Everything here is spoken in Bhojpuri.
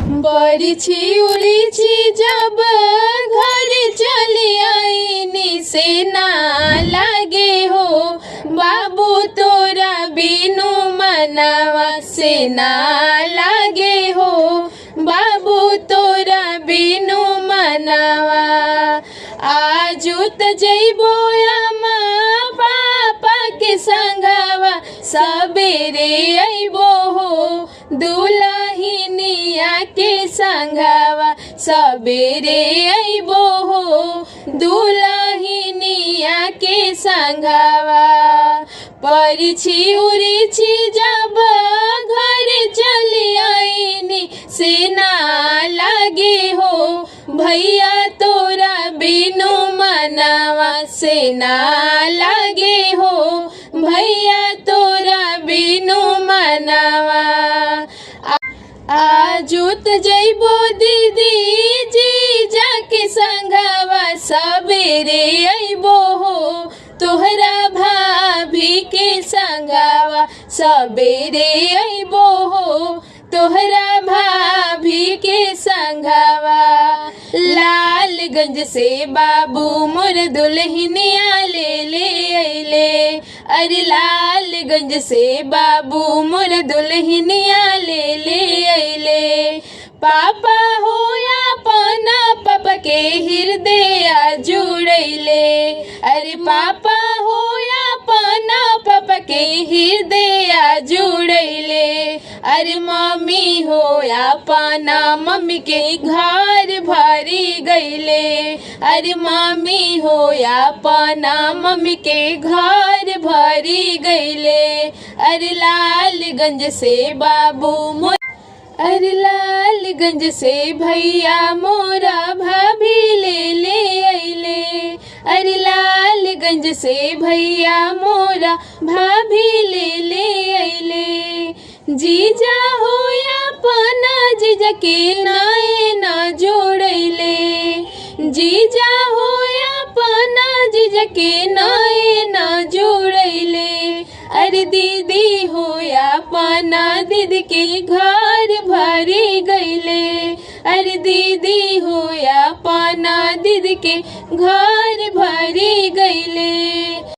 परिछी उड़ीछी जब घर चली आईनी से ना लागे हो बाबू तोरा बिनु मनावा से ना लागे हो बाबू तोरा बिनु मनावा। आजू त जइबो अम्मा पापा के संगवा सबेरे अइबो हो दुल्हनिया के संगवा सबेरे अइबो हो दुल्हनिया के संगवा। परिछी उड़ीछी जब घर चली आईनी से ना लागे हो भैया तोरा बिनु मनावा से ना लागे हो भैया तोरा बिनु मनावा। आजूत जइबो दीदी जी जाके संगवा सबेरे अइबो हो तोहरा भाभी के संगवा सबेरे अइबो हो तोहरा भाभी के संगवा। लालगंज से बाबू मोर दुल्हनिया ले अइले अरे लालगंज से बाबू मोर दुल्हनिया ले अइले। पापा हो अपना पापा के हृदय जुड़ैले अरे पापा हो अपना पापा के हृदय जुड़ैले अरे मम्मी हो अपना मम्मी के घर भरी गईले अरे मम्मी हो अपना मम्मी के घर भरी गईले। अरे लालगंज से बाबू मोर अरे लालगंज से भैया मोरा भाभी ले अइले अरे लालगंज से भैया मोरा भाभी ले अइले। जीजा हो अपना जीजा के नाए ना जोड़ैले जीजा हो अपना जीजा के नाए ना जोड़ैले अरे दीदी हो अपना दीदी के घर भरी गईले अरे दीदी हो अपना दीदी के घर भरी गईले।